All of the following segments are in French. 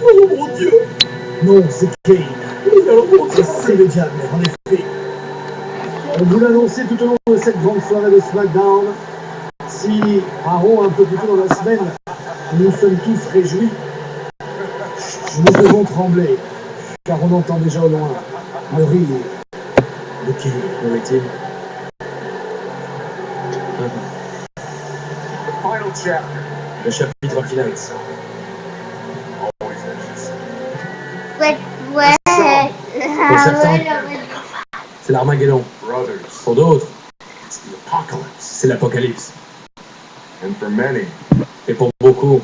Oh mon Dieu! Non, c'est Kane. Oh mon Dieu! C'est le diable, en effet. On vous l'annonçait tout au long de cette grande soirée de SmackDown. Si, à Raw, un peu plus tôt dans la semaine, nous sommes tous réjouis, nous devons trembler, car on entend déjà au loin le rire de Kane. Où est-il? Le chapitre final. Ouais. Pour certains, c'est l'Armageddon. Pour d'autres, c'est l'Apocalypse. Et pour beaucoup,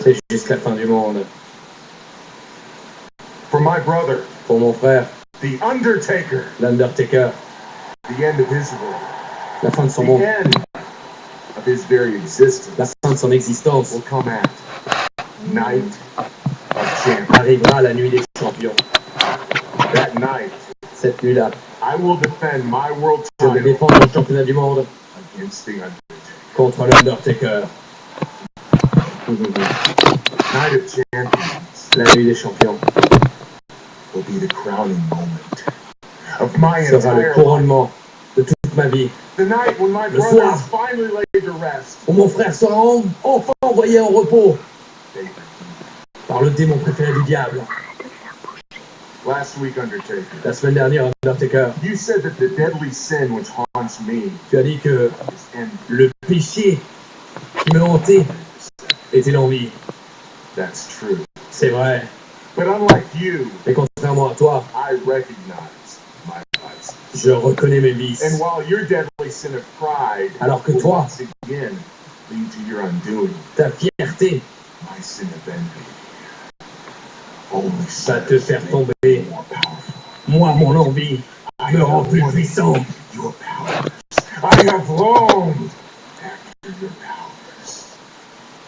c'est juste la fin du monde. Pour mon frère, l'Undertaker, la fin de son monde, la fin de son existence arrivera à la nuit des champions. Cette nuit-là, je vais défendre le championnat du monde contre l'Undertaker. La nuit des champions sera le couronnement de toute ma vie. Le soir où mon frère sera enfin envoyé en repos par le démon préféré du diable. La semaine dernière, Undertaker, tu as dit que le péché qui me hantait était l'envie. C'est vrai. Mais contrairement à toi, je reconnais mes vices. Alors que toi, ta fierté va te faire tomber. Moi, mon envie me rend plus puissant.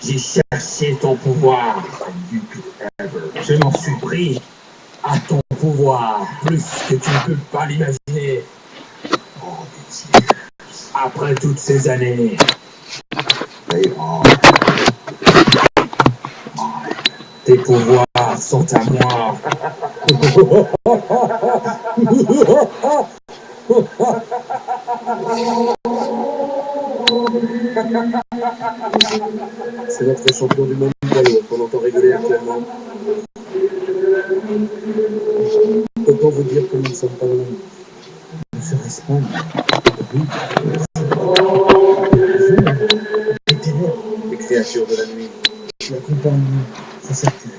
J'ai cherché ton pouvoir. Je m'en suis pris à ton pouvoir, plus que tu ne peux pas l'imaginer. Après toutes ces années, tes pouvoirs sont à moi. C'est notre champion du monde qu'on entend rigoler actuellement. Autant vous dire que nous ne sommes pas loin. Ne serait-ce pas les ténèbres, les créatures de la nuit qui accompagnent ce cercueil.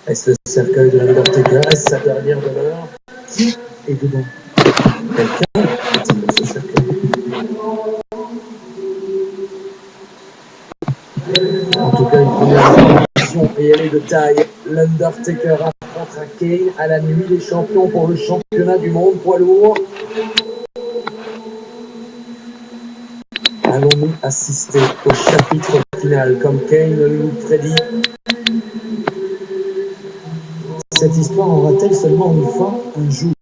Est-ce le cercueil de l'Undertaker? Est-ce sa dernière demeure? Qui est dedans? Quelqu'un est-il dans ce cercueil? En tout cas, une première information, et elle est de taille. L'Undertaker affrontera Kane à la nuit des champions pour le championnat du monde poids lourd. Allons-nous assister au chapitre final, comme Kane nous prédit? Cette histoire aura-t-elle seulement une fin un jour?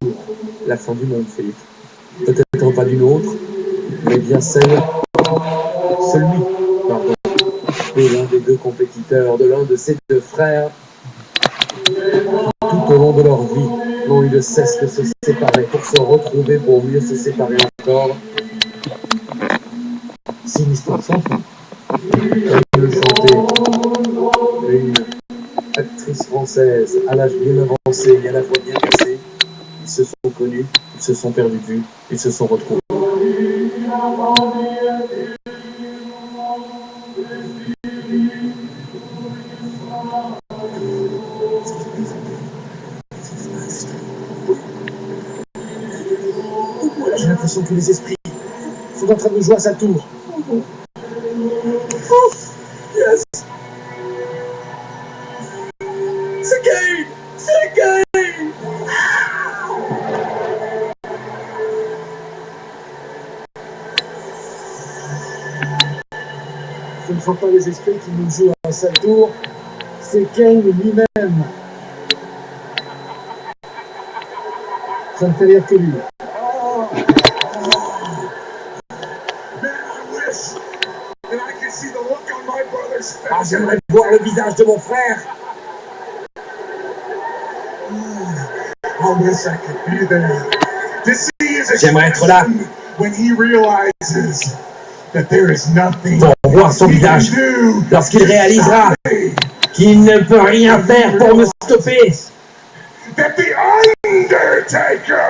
La fin du monde, Philippe. Peut-être pas d'une autre, mais bien celui de l'un des deux compétiteurs, de l'un de ces deux frères, tout au long de leur vie, n'ont eu de cesse de se séparer pour se retrouver, pour mieux se séparer encore. C'est une histoire sans fin. Comme le chantait une actrice française à l'âge bien avancé et à la fois bien passé. Ils se sont connus, ils se sont perdus de vue, ils se sont retrouvés. J'ai l'impression que les esprits sont en train de jouer à sa tour. Oh, yes! C'est Kane! C'est Kane! Ce ne sont pas les esprits qui nous jouent à sa tour, c'est Kane lui-même. Ça ne fait rire que lui. Ah, j'aimerais voir le visage de mon frère J'aimerais être là pour voir son visage lorsqu'il réalisera qu'il ne peut rien faire pour me stopper.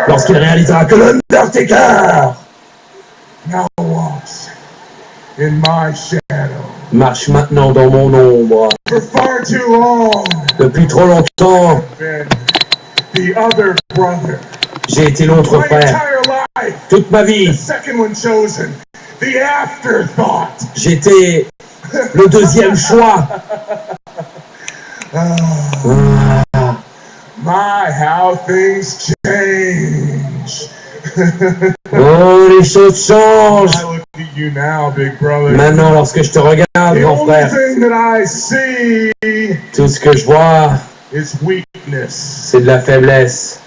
Lorsqu'il réalisera que l'Undertaker marche maintenant dans mon ombre. Depuis trop longtemps, j'ai été l'autre frère. Toute ma vie, j'étais le deuxième choix. How things change. Oh, les choses changent. I look at you now, big brother. Maintenant, lorsque je te regarde, mon frère, tout ce que je vois, c'est de la faiblesse.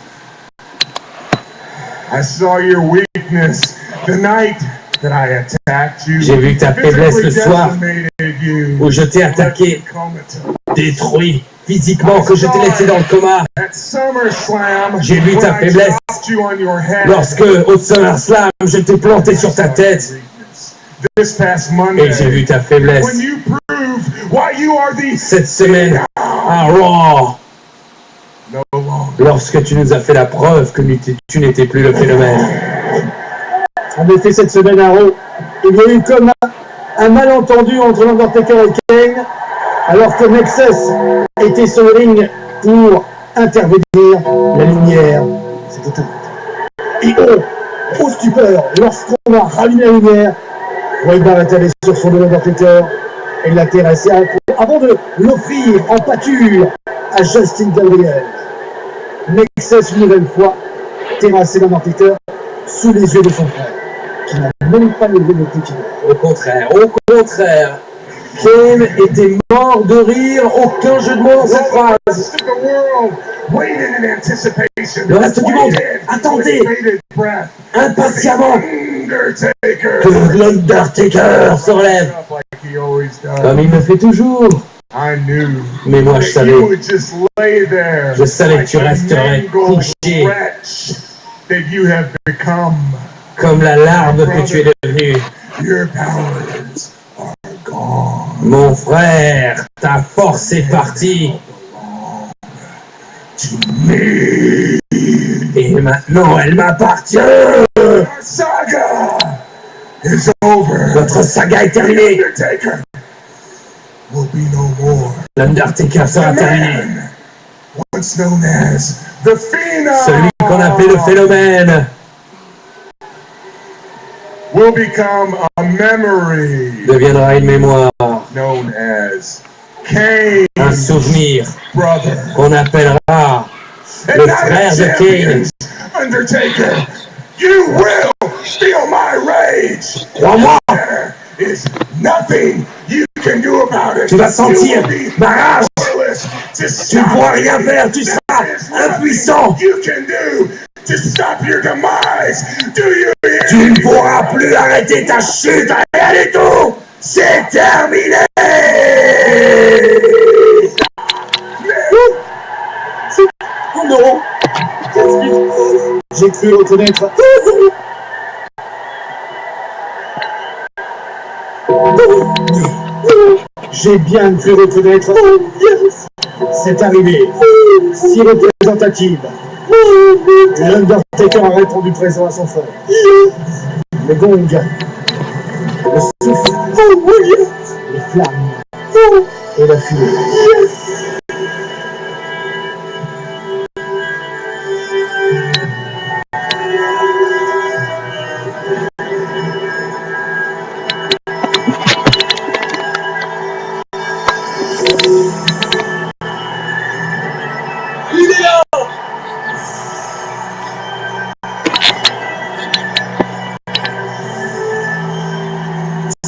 I saw your weakness the night that I attacked you. J'ai vu ta faiblesse le soir où je t'ai attaqué, détruit physiquement, que je t'ai laissé dans le coma. J'ai vu ta faiblesse lorsque, au SummerSlam, je t'ai planté sur ta tête. Et j'ai vu ta faiblesse cette semaine à Raw, lorsque tu nous as fait la preuve que tu n'étais plus le phénomène. En effet, cette semaine à Raw, il y a eu comme un malentendu entre l'Undertaker et Kane, alors que Nexus était sur le ring pour intervenir. La lumière s'est éteinte. Et oh stupeur, lorsqu'on a rallumé la lumière, Wade Barrett allait sur son dos l'Undertaker et l'a terrassé avant de l'offrir en pâture à Justin Gabriel. Nexus, une nouvelle fois, terrassé l'Undertaker sous les yeux de son frère, qui n'a même pas levé le petit. Au contraire, Kane était mort de rire, aucun jeu de mots dans cette phrase. Le reste du monde attendait impatiemment que l'Undertaker se relève, comme il le fait toujours. Mais moi je savais que tu resterais couché comme la larve que tu es devenu. Mon frère, ta force est partie. Et maintenant, elle m'appartient. Votre saga est terminée. L'Undertaker sera terminé. Celui qu'on appelait le phénomène will become a memory deviendra une mémoire, known as Kane, un souvenir qu'on appellera le frère de Kane. Undertaker, you will feel my rage. Crois-moi, There is nothing you can do about it. tu vas sentir ma rage. Tu ne pourras rien faire, tu seras impuissant. You can do to stop your demise. Do you hear? Tu ne pourras plus arrêter ta chute, rien du tout. C'est terminé. Oh non! J'ai cru reconnaître. J'ai bien cru reconnaître. C'est arrivé. Si représentative. L'Undertaker a répondu présent à son frère. Le gong, le souffle, les flammes et la fumée.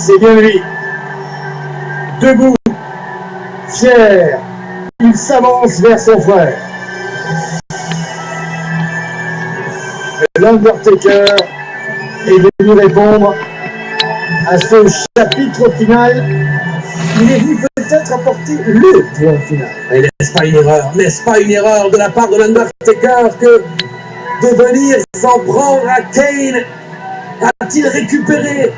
C'est bien lui. Debout, fier, il s'avance vers son frère. L'Undertaker est venu répondre à ce chapitre final Il est venu peut-être apporter le point final. Et n'est-ce pas une erreur de la part de l'Undertaker que de venir s'en prendre à Kane? A-t-il récupéré?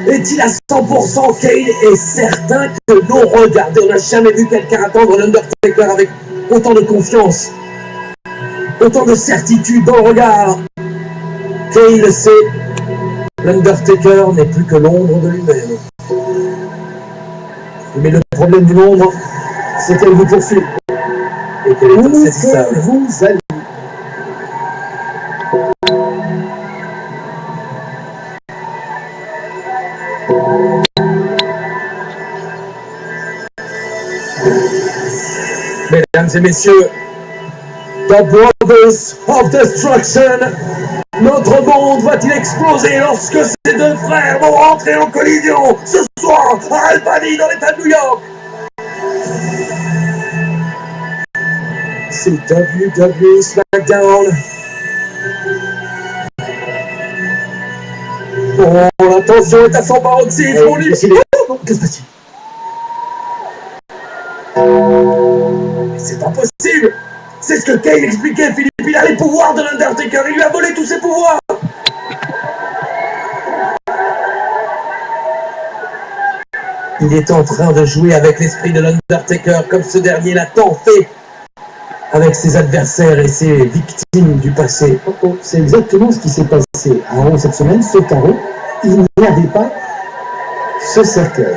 Est-il à 100%? Kane est certain que non. Regardez, on n'a jamais vu quelqu'un attendre l'Undertaker avec autant de confiance, autant de certitude dans le regard. Kane le sait, l'Undertaker n'est plus que l'ombre de lui-même. Mais le problème du nombre, c'est qu'elle vous poursuit. Et qu'elle est insaisissable. Vous allez. Mesdames et messieurs, The Brothers of Destruction, notre monde va-t-il exploser lorsque ces deux frères vont rentrer en collision ce soir à Albany dans l'état de New York? C'est WWE SmackDown. Oh, la tension est à son paroxysme, mon livre. Que se passe-t-il? C'est pas possible. C'est ce que Kane expliquait, Philippe. Il a les pouvoirs de l'Undertaker. Il lui a volé tous ses pouvoirs. Il est en train de jouer avec l'esprit de l'Undertaker comme ce dernier l'a tant fait avec ses adversaires et ses victimes du passé. C'est exactement ce qui s'est passé à Raw cette semaine. Ce carreau, il n'y avait pas ce cercueil.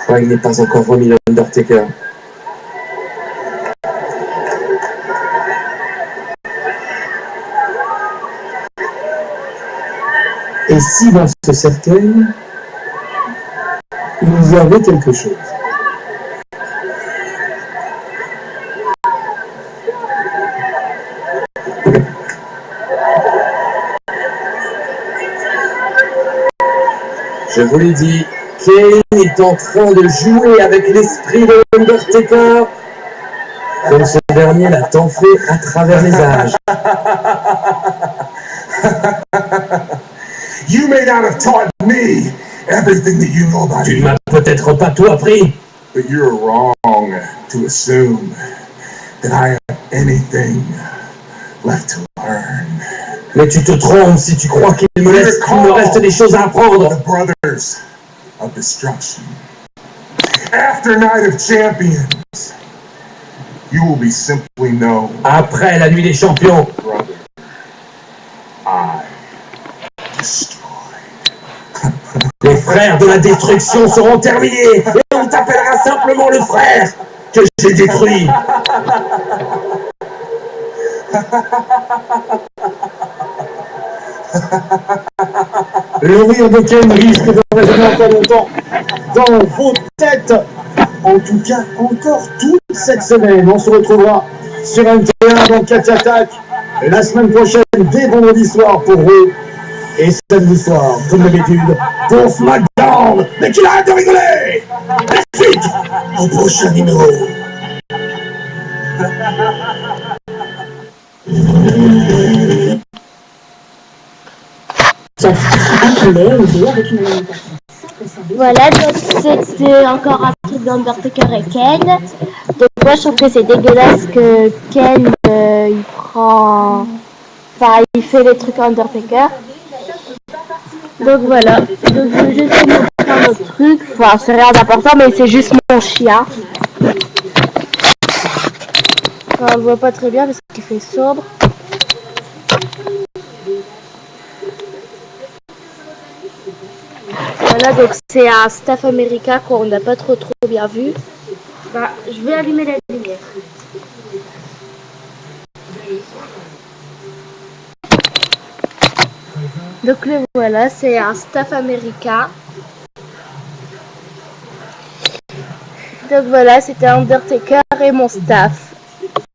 Ouais, il n'est pas encore remis l'Undertaker. Et si dans ce cercueil, il y avait quelque chose? Je vous l'ai dit, Kane est en train de jouer avec l'esprit de l'Undertaker, comme ce dernier l'a tant fait à travers les âges. You may not have taught me everything that you know about Tu ne it, m'as peut-être pas tout appris, but you're wrong to assume that I have anything left to learn. mais tu te trompes si tu crois qu'il me reste des choses à apprendre. The Brothers of Destruction. After Night of Champions, you will be simply known, Après la nuit des champions, brother. I destroy. les frères de la destruction seront terminés et on t'appellera simplement le frère que j'ai détruit. Le rire de Kane risque de résonner encore longtemps dans vos têtes. En tout cas, encore toute cette semaine. On se retrouvera sur MT1 dans Catch Attack la semaine prochaine, dès vendredi soir pour vous. Et samedi soir, comme d'habitude, pour SmackDown. Mais qu'il arrête de rigoler! Et suite au prochain numéro. Voilà, donc c'était encore un truc d'Undertaker et Kane. Donc moi je trouve que c'est dégueulasse que Kane il prend... Enfin il fait les trucs Undertaker. Donc voilà, donc je vais juste vous montrer un autre truc. Enfin c'est rien d'important mais c'est juste mon chien. Enfin, on le voit pas très bien parce qu'il fait sombre. Voilà, donc c'est un Staff America qu'on n'a pas trop bien vu. Bah, je vais allumer la lumière. Donc le voilà, c'est un Staff America. Donc voilà, c'était Undertaker et mon staff.